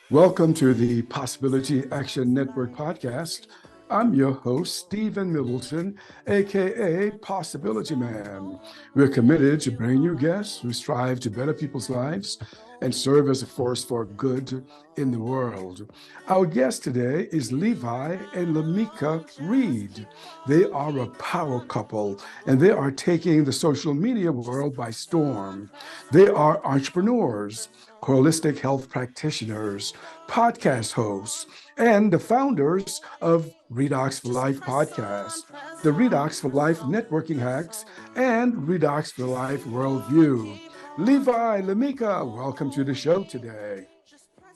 Welcome to the Possibility Action Network podcast. I'm your host, Stephen Middleton, aka Possibility Man. We're committed to bring you guests who strive to better people's lives and serve as a force for good in the world. Our guest today is Levi and Lamika Reid. They are a power couple and they are taking the social media world by storm. They are entrepreneurs, holistic health practitioners, podcast hosts, and the founders of Reidox4Life podcast, the Reidox4Life networking hacks, and Reidox4Life worldview. Levi Lamika, welcome to the show today.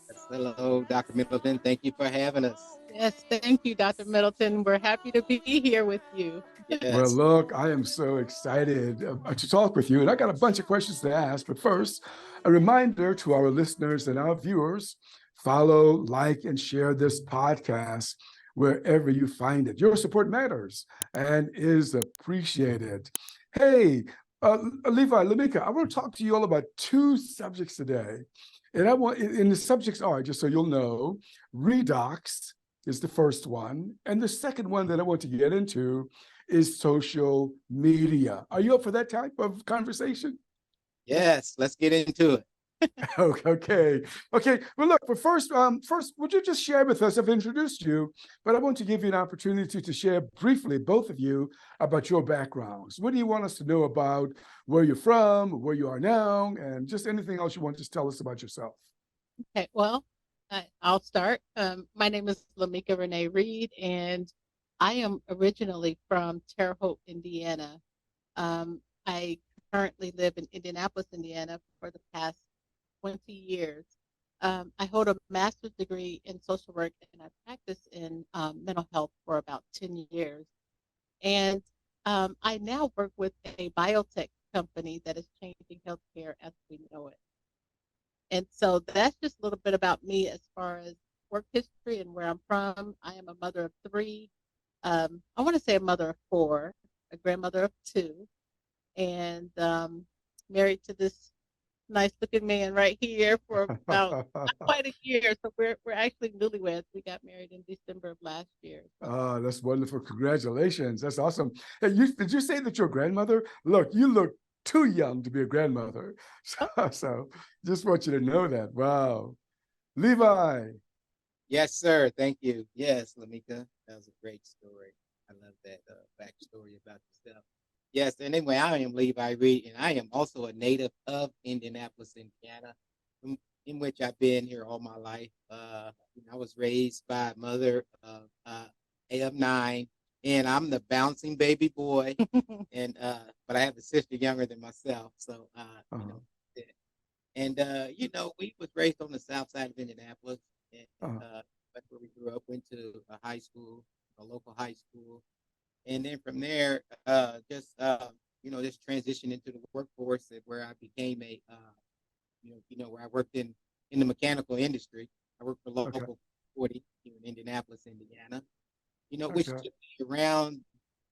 Yes, hello, Dr. Middleton. Thank you for having us. Yes, thank you, Dr. Middleton. We're happy to be here with you. Well, Yes. look, I am so excited to talk with you, and I got a bunch of questions to ask. But first, a reminder to our listeners and our viewers: follow, like, and share this podcast wherever you find it. Your support matters and is appreciated. Hey, Levi, Lamika, I want to talk to you all about two subjects today, and and the subjects are, just so you'll know, redox is the first one, and the second one that I want to get into is social media. Are you up for that type of conversation? Yes, let's get into it. Okay. Okay. Well, look. But first, would you just share with us? I've introduced you, but I want to give you an opportunity to share briefly, both of you, about your backgrounds. What do you want us to know about where you're from, where you are now, and just anything else you want to tell us about yourself? Okay, well, I'll start. My name is Lamika Reid, and I am originally from Terre Haute, Indiana. I currently live in Indianapolis, Indiana for the past 20 years. I hold a master's degree in social work, and I practice in mental health for about 10 years. And I now work with a biotech company that is changing healthcare as we know it. And so that's just a little bit about me as far as work history and where I'm from. I am a mother of three. I want to say a mother of four, a grandmother of two, and married to this nice looking man right here for about not quite a year. So we're actually newlyweds. We got married in December of last year. So That's wonderful. Congratulations. That's awesome. Hey, did you say that your grandmother? Look, you look too young to be a grandmother. oh, So just want you to know that. Wow. Levi. Yes, sir. Thank you. Yes, Lamika. That was a great story. I love that backstory about yourself. Yes, and anyway, I am Levi Reid, and I am also a native of Indianapolis, Indiana, in which I've been here all my life. I was raised by a mother of 9, and I'm the bouncing baby boy. And but I have a sister younger than myself, so Uh-huh. and we was raised on the south side of Indianapolis, and Uh-huh. that's where we grew up. Went to a high school, a local high school, and then from there, just transitioned into the workforce, where I became where I worked in the mechanical industry. I worked for Okay. local 40 here in Indianapolis, Indiana. Which Okay. took me around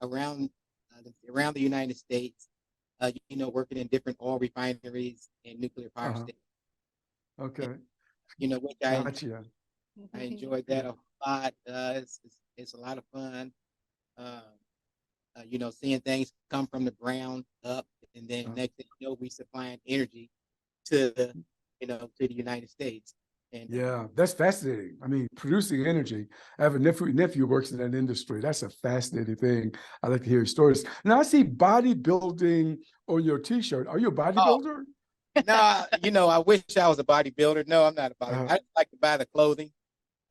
around the United States. Working in different oil refineries and nuclear power Uh-huh. stations. And, Okay. which Gotcha. I enjoyed that a lot. It's a lot of fun. Uh, Seeing things come from the ground up, and then Uh, next thing you know, we supplying energy to to the United States. And yeah, that's fascinating. I mean, producing energy. I have a nephew who works in that industry. That's a fascinating thing. I like to hear stories. Now I see bodybuilding on your T-shirt. Are you a oh bodybuilder? no, I wish I was a bodybuilder. No, I'm not a bodybuilder. Uh, I just like to buy the clothing.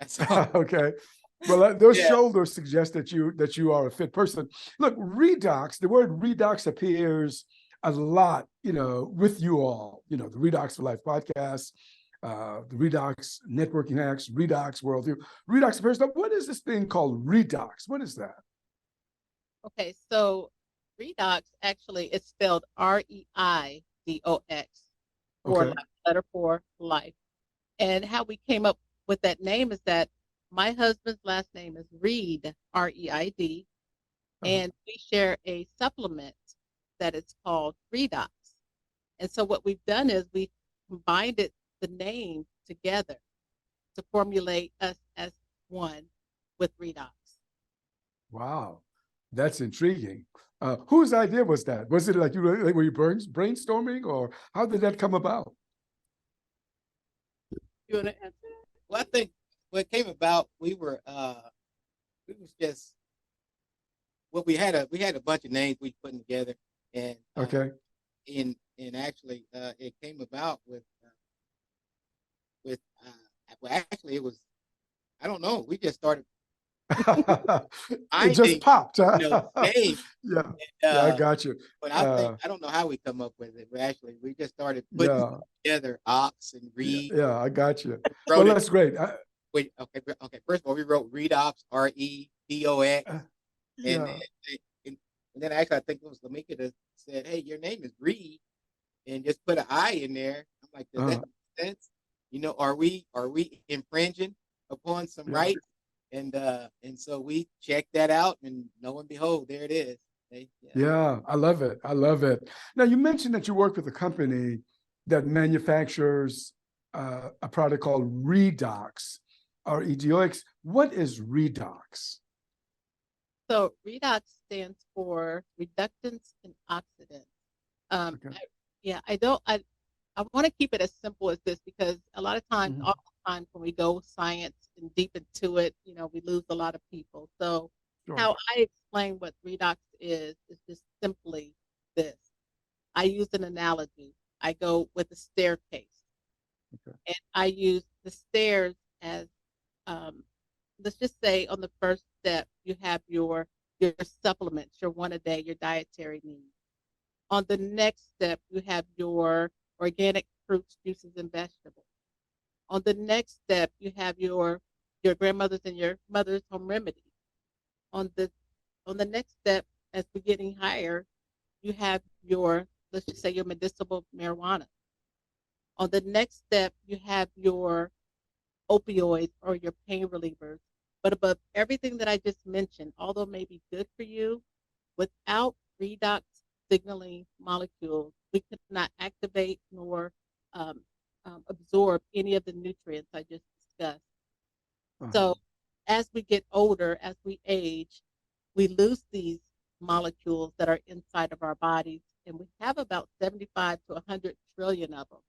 That's all. okay. Well, those Yeah. shoulders suggest that you are a fit person. Look, redox. The word redox appears a lot, with you all. The Redox4Life podcast, the Redox networking hacks, Redox worldview. Redox appears. Now, what is this thing called redox? What is that? okay, so redox actually is spelled Reidox for Okay. life, letter for life. And how we came up with that name is that my husband's last name is Reid, Reid, Uh-huh. and we share a supplement that is called Redox. And so what we've done is we combined the name together. to formulate us as one with Redox. Wow, that's intriguing. Whose idea was that? Was it like were you brainstorming, or how did that come about? You want to answer? Well, I think what came about, we was just we had a bunch of names we put together, and Okay. and actually it came about with well, actually it was, I don't know, we just started It just finding, popped. names. Yeah, And, yeah, I got you. but I think, I don't know how we come up with it, but actually we just started putting Yeah, together Ox and yeah, Reed. yeah, I got you. Well, Wrote it. that's great. Okay. First of all, we wrote Reidox, Redox, and Yeah, and then actually I think it was Lamika that said, "Hey, your name is Reed," and just put an I in there. I'm like, does that make sense? Are we infringing upon some yeah. rights? And so we checked that out, and lo and behold, there it is. Yeah, I love it. I love it. Now, you mentioned that you work with a company that manufactures a product called Redox, or Redox. What is Redox? So Redox stands for reductants and oxidants. Okay. I don't. I want to keep it as simple as this, because a lot of times, Mhm. oftentimes when we go science and deep into it, we lose a lot of people. So Sure. how I explain what redox is just simply this. I use an analogy. I go with a staircase, Okay. and I use the stairs as, let's just say, on the first step, you have your supplements, your one a day, your dietary needs. On the next step, you have your organic fruits, juices, and vegetables. On the next step, you have your grandmother's and your mother's home remedies. On the next step, as we're getting higher, you have your, let's just say, your medicinal marijuana. On the next step, you have your opioids or your pain relievers. But above everything that I just mentioned, although it may be good for you, without redox signaling molecules, we could not activate nor um, absorb any of the nutrients I just discussed. So as we get older, as we age, we lose these molecules that are inside of our bodies, and we have about 75 to 100 trillion of them.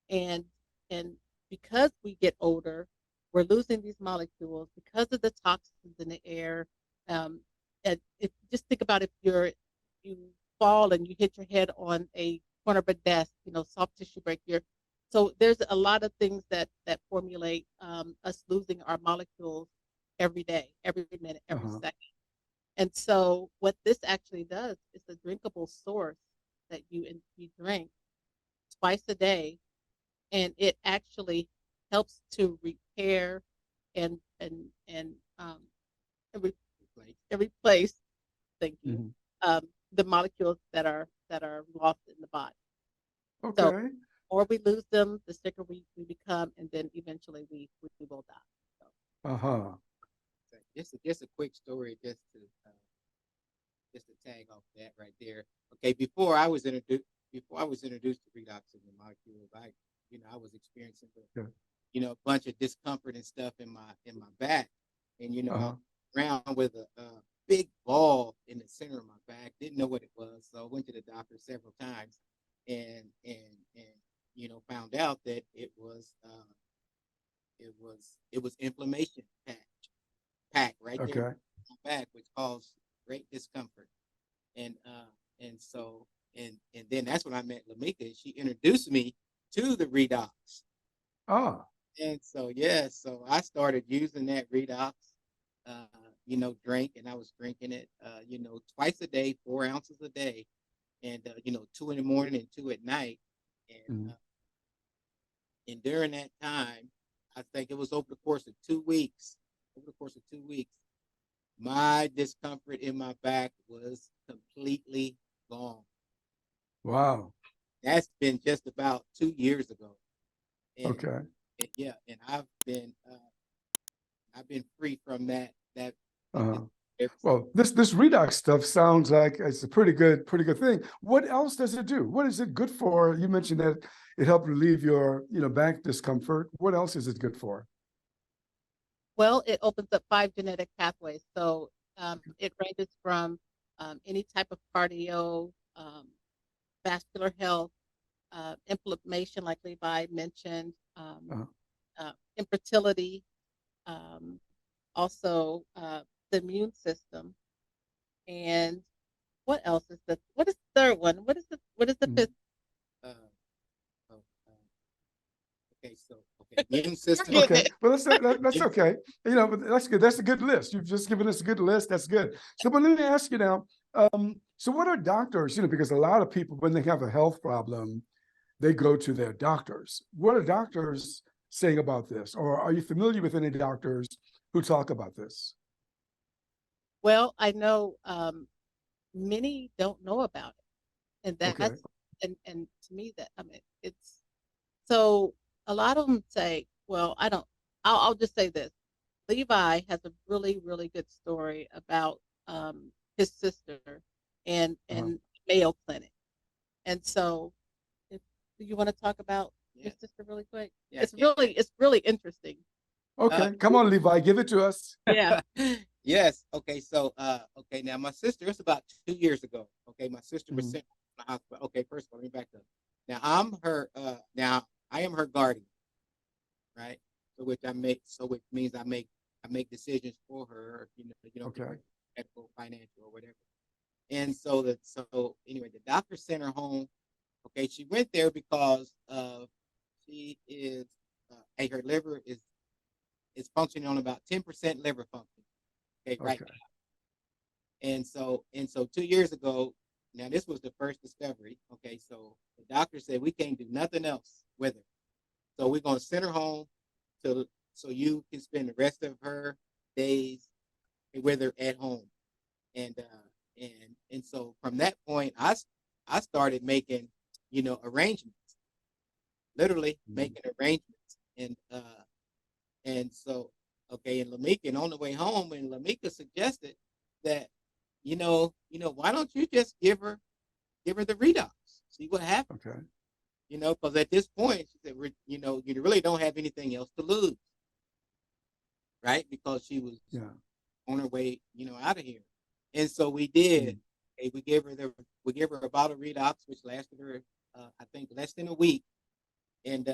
And and because we get older, we're losing these molecules because of the toxins in the air. And if just think about, if you fall and you hit your head on a corner of a desk, soft tissue break. So there's a lot of things that formulate us losing our molecules every day, every minute, every second. And so what this actually does is a drinkable source that you drink twice a day, and it actually helps to repair and um, and replace. Thank you. The molecules that are lost in the body. So, Okay. or we lose them, the sicker we become, and then eventually we will die. So. Uh-huh. Just a quick story, just to tag off that right there. Okay, before I was introduced to redox and the molecules, I was experiencing a bunch of discomfort and stuff in my back, and I was around with a big ball in the center of my back. Didn't know what it was, so I went to the doctor several times, and found out that it was inflammation pack right there in my back, which caused great discomfort. And then that's when I met Lamika. She introduced me to the redox. And so so I started using that redox drink, and I was drinking it twice a day, 4 ounces a day, and 2 in the morning and 2 at night. And during that time, I think it was over the course of 2 weeks, my discomfort in my back was completely gone. Wow. That's been just about 2 years ago. And, Okay. And I've been free from that. Well, this redox stuff sounds like it's a pretty good thing. What else does it do? What is it good for? You mentioned that it helped relieve your back discomfort. What else is it good for? Well, it opens up 5 genetic pathways. So it ranges from any type of cardio, vascular health, inflammation, like Levi mentioned, Uh, infertility, um, also the immune system, and what is the third one? What is the mm. fifth? Uh, oh, okay, so okay, immune system. Forget Okay, it. well, that's okay. But that's good. That's a good list. You've just given us a good list. That's good. So, but let me ask you now. So, what are doctors? Because a lot of people, when they have a health problem, they go to their doctors. What are doctors saying about this, or are you familiar with any doctors who talk about this? Well, I know many don't know about it, and Okay. that's and to me that I mean it's so a lot of them say, well, I don't. I'll just say this: Levi has a really really good story about his sister Uh-huh. and Mayo Clinic, and so if do you want to talk about your Yes, sister really quick? yes, It's really interesting. yes. Okay, come on, Levi, give it to us. Yeah. Yes. Okay. So, okay. Now, my sister. It's about 2 years ago. Okay, my sister was Mhm. sent to the hospital. Okay, first of all, let me back up. Now, I'm her. Now I am her guardian, right? So which I make. So which means I make decisions for her. Okay. Medical, financial, or whatever. And so anyway, the doctor sent her home. Okay, she went there because she is her liver is functioning on about 10% liver function. Okay, right. Okay. And so 2 years ago, now this was the first discovery. Okay, so the doctor said we can't do nothing else with her. So we're gonna send her home to so you can spend the rest of her days with her at home. And so from that point, I started making, arrangements, literally Mhm. making arrangements. And so okay, and Lamika, and on the way home, and Lamika suggested that why don't you just give her the redox, see what happens, Okay. because at this point she said, you really don't have anything else to lose, right? Because she was Yeah. on her way, out of here, and so we did. Mm. Hey, we gave her a bottle of redox, which lasted her, I think, less than a week, and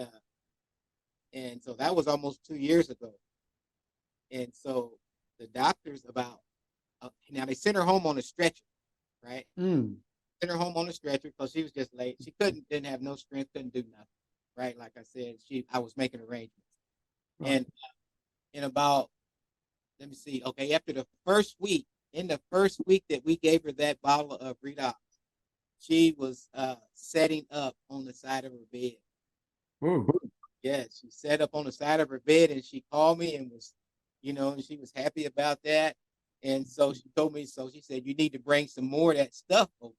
so that was almost 2 years ago, and so the doctors about now they sent her home on a stretcher, right? Mm. Sent her home on a stretcher because she was just late. She didn't have no strength, couldn't do nothing, right? Like I said, I was making arrangements, Right. and in about, let me see, okay, after the first week, in the first week that we gave her that bottle of redox, she was setting up on the side of her bed. Ooh. Yes, she sat up on the side of her bed, and she called me and was, and she was happy about that. And so she told me, so she said, you need to bring some more of that stuff over.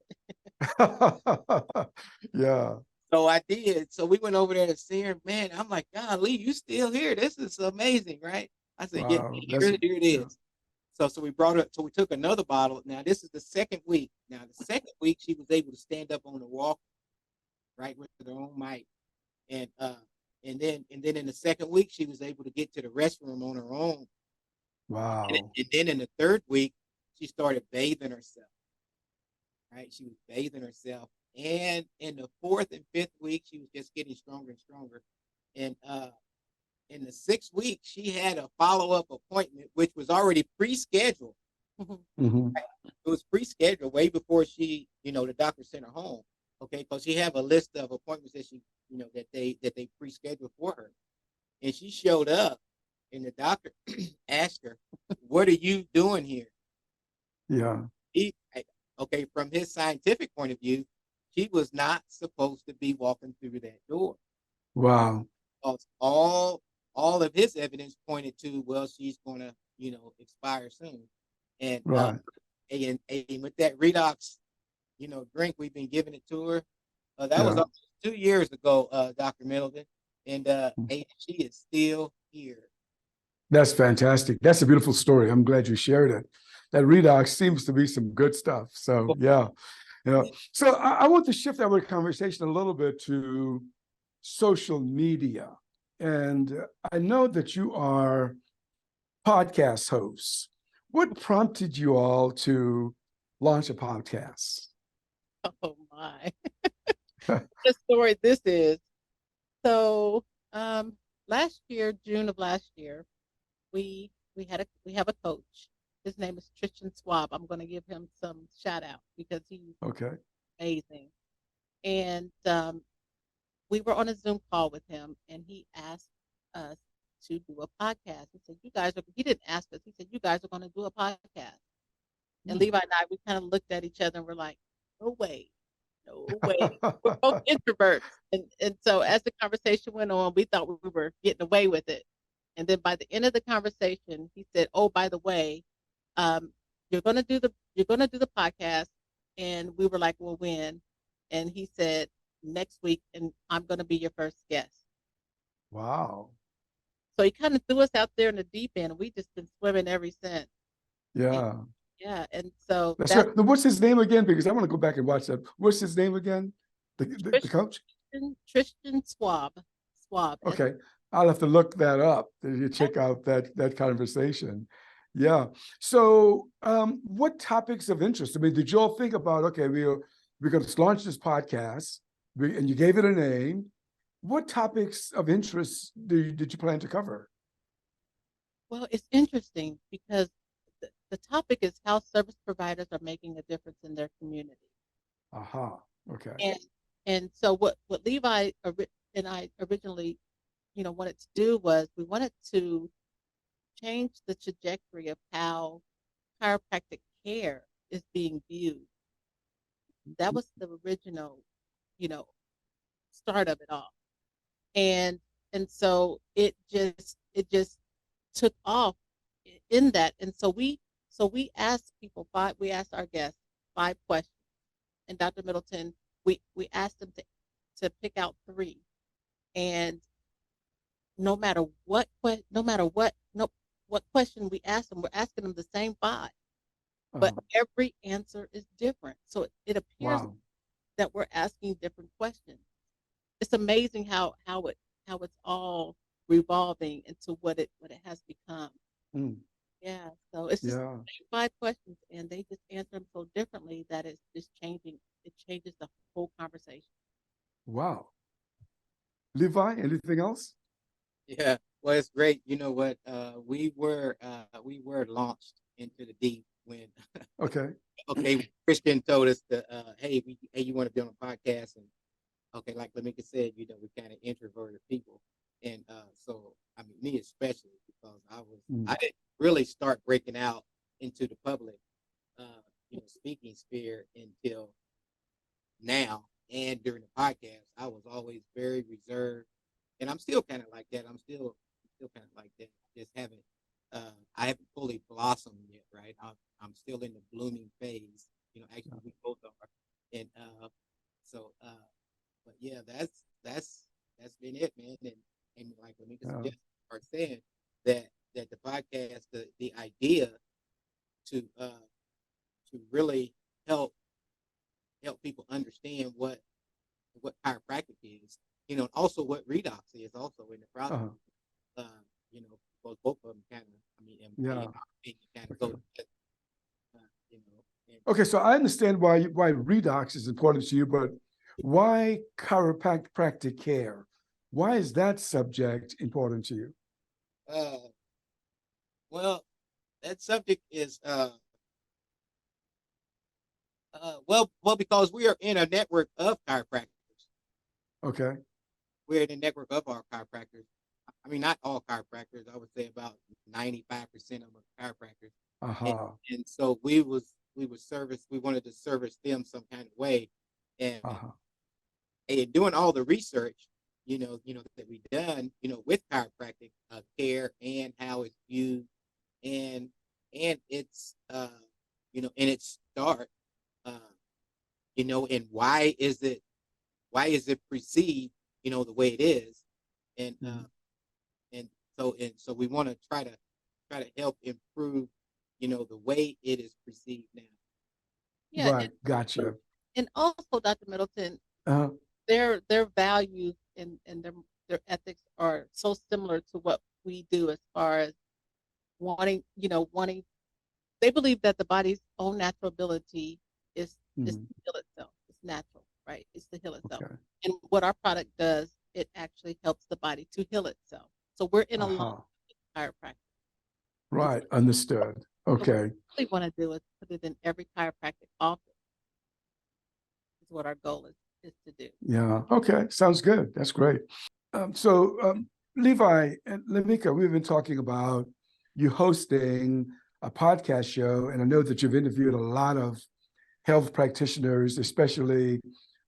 Yeah. So I did. So we went over there to see her. Man, I'm like, God, Lee, you still here? This is amazing, right? I said, yeah, Wow. here it Yeah. is. So we brought it. So we took another bottle. Now this is the second week. Now the second week she was able to stand up on the walk, right, with her own mic, and and then in the second week she was able to get to the restroom on her own. And, Wow. and then in the third week she started bathing herself. Right, she was bathing herself, and in the fourth and fifth week she was just getting stronger and stronger. And in the sixth week she had a follow-up appointment, which was already pre-scheduled. Hmm. It was pre-scheduled way before the doctor sent her home. Okay, because she have a list of appointments that that they pre-scheduled for her, and she showed up, and the doctor asked her, "What are you doing here?" Yeah. He, okay, from his scientific point of view, she was not supposed to be walking through that door. Wow. Because all of his evidence pointed to, well, she's gonna, expire soon. And Right. and with that redox, drink, we've been giving it to her. That was Yeah. 2 years ago, Dr. Middleton, and she is still here. That's fantastic. That's a beautiful story. I'm glad you shared it. That redox seems to be some good stuff. So yeah. So I want to shift our conversation a little bit to social media. And I know that you are podcast hosts. What prompted you all to launch a podcast? Oh my. The story this is. So last year, June of last year, we have a coach. His name is Tristan Swab. I'm going to give him some shout out because he's Okay. amazing. And we were on a Zoom call with him, and he asked us to do a podcast. He said, "You guys are." He didn't ask us. He said, "You guys are going to do a podcast." And Levi and I, we kind of looked at each other and we're like, "No way, no way." We're both introverts, and so as the conversation went on, we thought we were getting away with it. And then by the end of the conversation, he said, "Oh, by the way, um, you're gonna do the podcast." And we were like, "Well, when?" And he said, "Next week, and I'm gonna be your first guest." Wow. So he kind of threw us out there in the deep end, and we just been swimming ever since. And, Yeah. yeah, and so That's right. Now, what's his name again? Because I want to go back and watch that. What's his name again? The coach? Tristan Swab. Okay. I'll have to look that up to check out that conversation. Yeah. So what topics of interest? I mean, did you all think about, okay, we're going to launch this podcast, and you gave it a name. What topics of interest did you plan to cover? Well, it's interesting because the topic is how service providers are making a difference in their community. Aha. Okay. And so what Levi and I originally, wanted to do was we wanted to change the trajectory of how chiropractic care is being viewed. That was the original, you know, start of it all. And so it just took off in that. And so we asked we asked our guests 5 questions. And Dr. Middleton, we asked them to pick out 3. And no matter what question we ask them, we're asking them the same 5, but every answer is different. So it appears Wow. that we're asking different questions. It's amazing how it's all revolving into what it has become. Mm. Yeah. So it's just Yeah. 5 questions, and they just answer them so differently that it's just changing. It changes the whole conversation. Wow. Levi, anything else? Yeah, well, it's great. You know what? We were launched into the deep when Okay. okay, Christian told us that hey, you want to be on a podcast, and okay, like Lamika said, we kind of introverted people, and so I mean me especially because I didn't really start breaking out into the public, speaking sphere until now, and during the podcast, I was always very reserved, and I'm still kind of like that. I'm still kind of like that. Just haven't I haven't fully blossomed yet, right? I'm still in the blooming phase. Actually, we both are, and so but yeah, that's been it, man. And like Lamika just are saying that the podcast, the idea to really help people understand what chiropractic is, and also what redox is also in the process. Because both of them kind of, I mean, kind of go together, Okay, so I understand why redox is important to you, but why chiropractic care? Why is that subject important to you? Well, that subject is well, because we are in a network of chiropractors. Okay. We're in a network of our chiropractors. I mean, not all chiropractors. I would say about 95% of them are chiropractors. And so we wanted to service them some kind of way. And doing all the research, that we've done, with chiropractic care and how it's viewed, and its in its start, and why is it perceived, the way it is, and so we want to try to help improve, the way it is perceived now. Yeah, right. Gotcha. And also, Dr. Middleton, their values and their ethics are so similar to what we do as far as wanting. They believe that the body's own natural ability is to heal itself. It's natural, right? It's to heal itself. Okay. And what our product does, it actually helps the body to heal itself. So we're in alignment with chiropractic. Right. Understood. Okay. So what we really want to do is put it in every chiropractic office. Is what our goal is to do. Yeah. Okay. Sounds good. That's great. Levi and Lamika, we've been talking about you hosting a podcast show, and I know that you've interviewed a lot of health practitioners, especially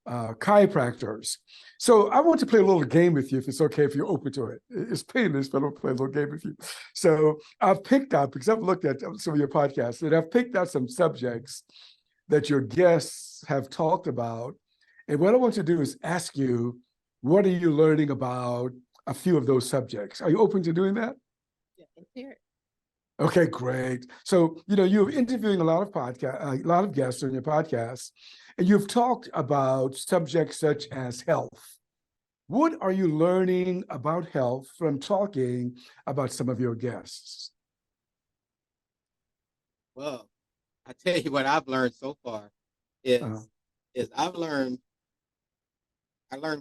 chiropractors. So I want to play a little game with you, if it's okay, if you're open to it. It's painless, but I'll play a little game with you. So I've picked up, because I've looked at some of your podcasts, and I've picked out some subjects that your guests have talked about. And what I want to do is ask you, what are you learning about a few of those subjects? Are you open to doing that? Yeah, let's hear it. Okay, great. So, you're interviewing a lot of guests on your podcast, and you've talked about subjects such as health. What are you learning about health from talking about some of your guests? Well, I tell you what I've learned so far is I learned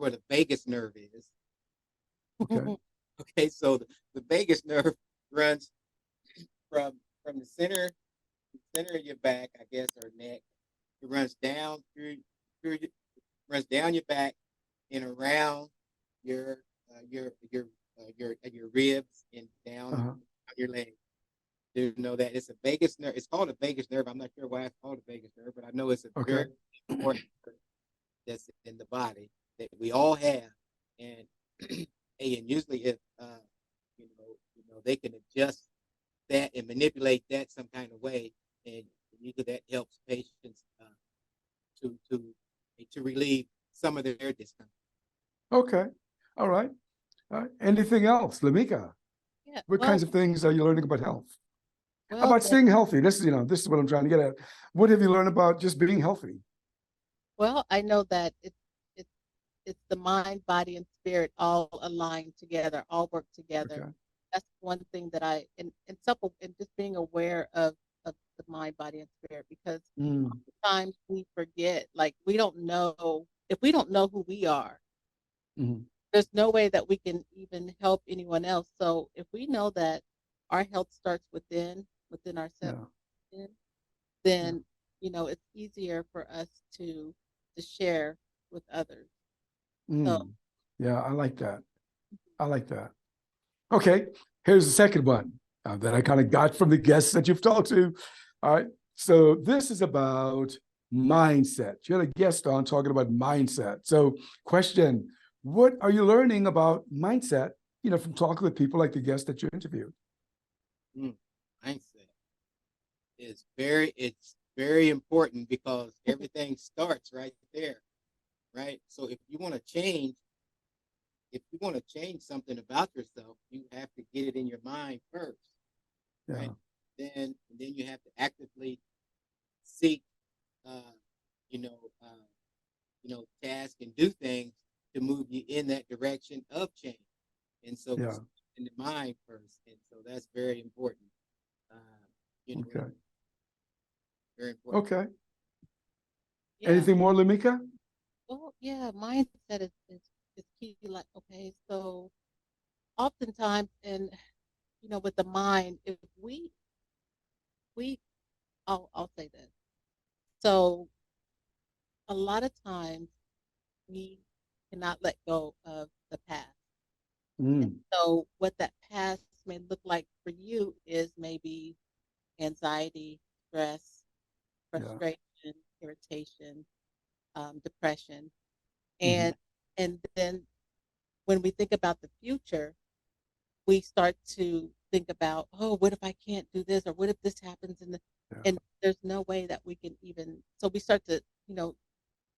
where the vagus nerve is. Okay. Okay, so the vagus nerve runs from the center of your back, I guess, or neck. It runs down runs down your back and around your ribs and down your leg. You know that it's a vagus nerve. It's called a vagus nerve. I'm not sure why it's called a vagus nerve, but I know it's a very important nerve that's in the body that we all have, and and usually if they can adjust that and manipulate that some kind of way, and usually that helps patients to relieve some of their discomfort. Okay. All right. Anything else, Lamika? Yeah. What kinds of things are you learning about health? Well, About staying healthy. This is what I'm trying to get at. What have you learned about just being healthy? Well, I know that it's the mind, body, and spirit all aligned together, all work together. Okay. That's one thing that and just being aware of the mind, body, and spirit, because sometimes we forget, like we don't know if we don't know who we are. There's no way that we can even help anyone else. So if we know that our health starts within ourselves, then it's easier for us to share with others. So yeah, I like that. Okay, here's the second one that I kind of got from the guests that you've talked to. All right, so this is about mindset. You had a guest on talking about mindset. So question, what are you learning about mindset, from talking with people like the guest that you interviewed? Mindset is very important, because everything starts right there, right? So if you want to change something about yourself, you have to get it in your mind first, right? Then you have to actively seek, task and do things to move you in that direction of change. And so it's in the mind first, and so that's very important. Okay. Very important. Okay. yeah. Anything more, Lamika? Well, yeah, mindset is key. Like, okay, so oftentimes, and with the mind, if I'll say this. So a lot of times we cannot let go of the past. And so what that past may look like for you is maybe anxiety, stress, frustration, irritation, depression. And then when we think about the future, we start to think about, oh, what if I can't do this, or what if this happens, and there's no way that we can even. So we start to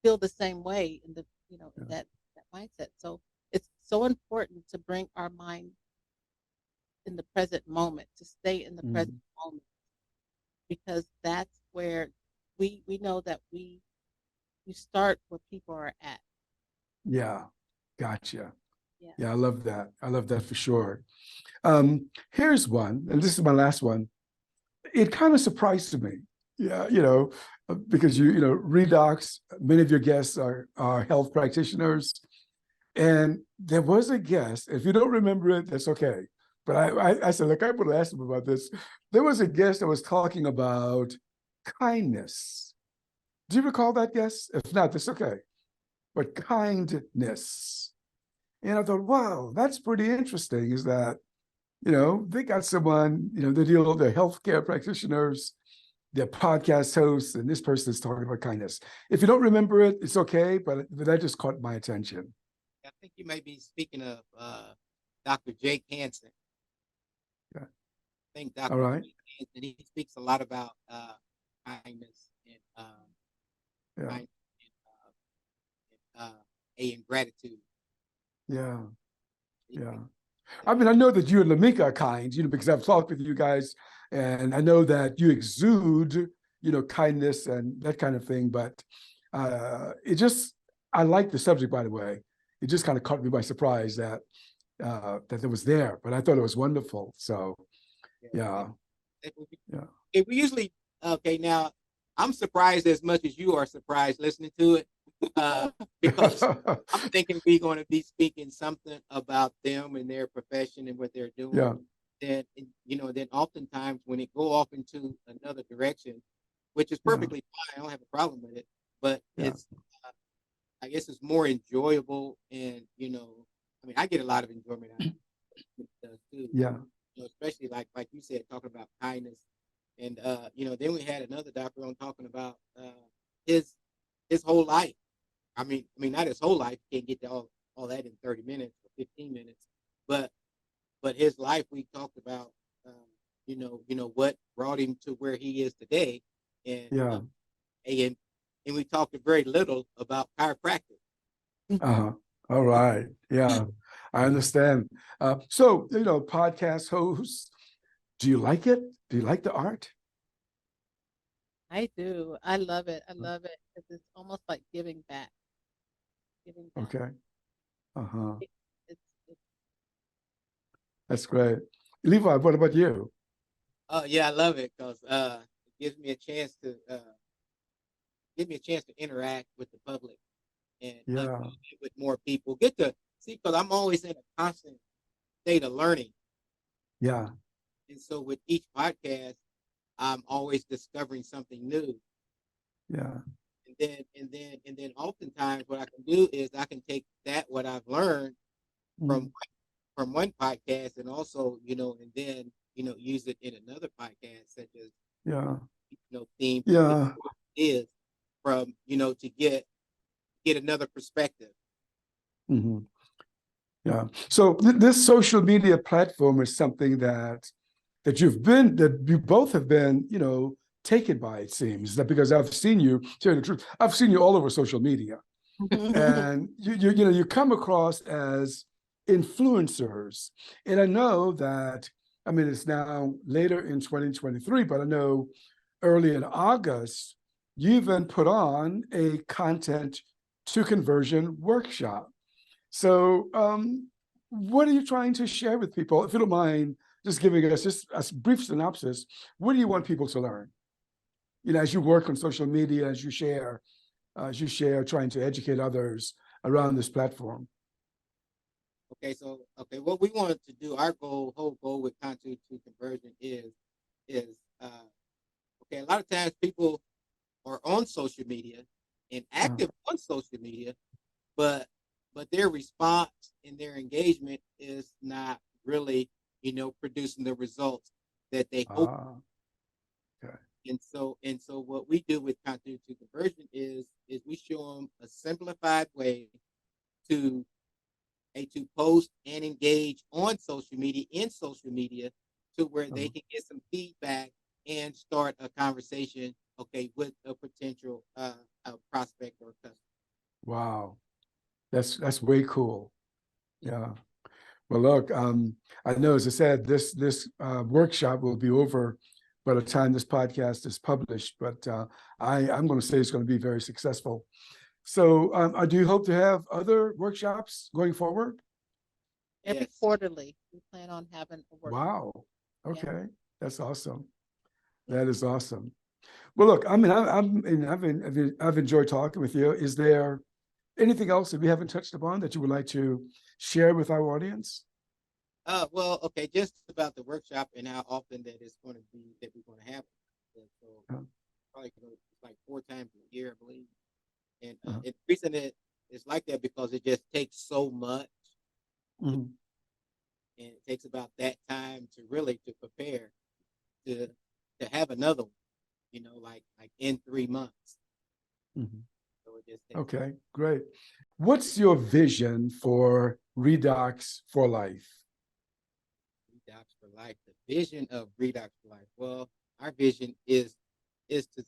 feel the same way in in that mindset. So it's so important to bring our mind in the present moment, to stay in the present moment, because that's where we know that we start where people are at. Yeah, gotcha. Yeah. Yeah, I love that. I love that for sure. Here's one, and this is my last one. It kind of surprised me. Yeah, because Redox, many of your guests are health practitioners. And there was a guest, if you don't remember it, that's okay. But I said, look, I would have asked him about this. There was a guest that was talking about kindness. Do you recall that guest? If not, that's okay. But kindness. And I thought, wow, that's pretty interesting. Is that, they got someone, they're healthcare practitioners, they're podcast hosts, and this person is talking about kindness. If you don't remember it, it's okay, but that just caught my attention. I think you may be speaking of Dr. Jake Hansen. Yeah. I think Dr. All right. Jake Hansen, he speaks a lot about kindness and Yeah. kindness and gratitude. Yeah. Yeah. I mean, I know that you and Lamika are kind, because I've talked with you guys, and I know that you exude, kindness and that kind of thing. But I like the subject, by the way. It just kind of caught me by surprise that it was there, but I thought it was wonderful. So, yeah. We usually, okay, now I'm surprised as much as you are surprised listening to it. Because I'm thinking we're going to be speaking something about them and their profession and what they're doing. Yeah. Then oftentimes when it go off into another direction, which is perfectly fine, I don't have a problem with it. But it's, I guess it's more enjoyable, and I get a lot of enjoyment out of it too. Yeah. Especially like you said, talking about kindness, and then we had another doctor on talking about his whole life. I mean, not his whole life. Can't get to all that in 30 minutes or 15 minutes, but his life. We talked about, what brought him to where he is today, and and we talked very little about chiropractic. All right. Yeah, I understand. So, podcast hosts, do you like it? Do you like the art? I do. I love it. I love it because it's almost like giving back. Giving back. Okay. It's That's great. Levi, what about you? Yeah, I love it because it gives me a chance to interact with the public and with more people. Get to see, because I'm always in a constant state of learning. Yeah. And so with each podcast, I'm always discovering something new. Yeah. And then oftentimes what I can do is I can take what I've learned from one podcast, and also, and then, use it in another podcast, such as, theme is from, to get another perspective. Mm-hmm. Yeah. So this social media platform is something that you both have been, taken by, it seems. That because I've seen you, tell you the truth, I've seen you all over social media. And you come across as influencers. And I know that, it's now later in 2023, but I know early in August, you even put on a content to conversion workshop. So what are you trying to share with people? If you don't mind just giving us just a brief synopsis, what do you want people to learn? As you work on social media, as you share, trying to educate others around this platform. Okay, what we wanted to do, our whole goal with content to conversion is a lot of times people are on social media and active on social media, but their response and their engagement is not really, producing the results that they hope. Okay. And so what we do with content to conversion is we show them a simplified way to post and engage on social media to where they can get some feedback and start a conversation, with a potential a prospect or customer. Wow. That's way cool. Yeah. Well, look, I know, as I said, this workshop will be over by the time this podcast is published, but I'm going to say it's going to be very successful. So do you hope to have other workshops going forward? Every Yes. quarterly, we plan on having a workshop. Wow. Yeah. Okay. That's awesome. Yeah. That is awesome. Well, look, I mean, I've enjoyed talking with you. Is there anything else that we haven't touched upon that you would like to share with our audience? Well, okay, just about the workshop and how often that is going to be that we're going to have it. So Uh-huh. probably like 4 times a year, I believe. And Uh-huh. the reason that it's like that because it just takes so much, Mhm. and it takes about that time to really to prepare to have another one. You know, like in 3 months. Mhm. So it just takes Okay, great. What's your vision for Reidox4Life? Redox for Life. The vision of Redox for Life. Well, our vision is to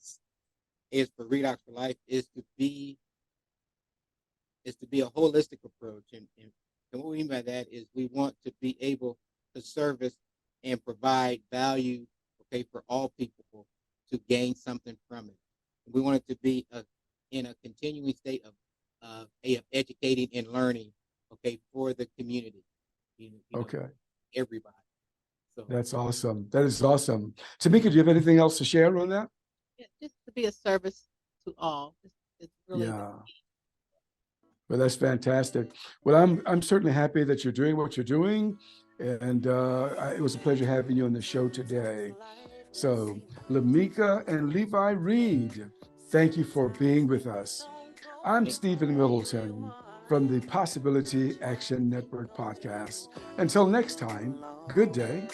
is for Redox for Life is to be a holistic approach, and what we mean by that is we want to be able to service and provide value, okay, for all people to gain something from it. We want it to be in a continuing state of educating and learning, okay, for the community, Okay, everybody. So that's awesome. That is awesome. Tamika, do you have anything else to share on that? Yeah, just to be a service to all. It's really Yeah. Well, that's fantastic. Well, I'm certainly happy that you're doing what you're doing, and it was a pleasure having you on the show today. So, Lamika and Levi Reid, thank you for being with us. I'm Stephen Middleton from the Possibility Action Network podcast. Until next time, good day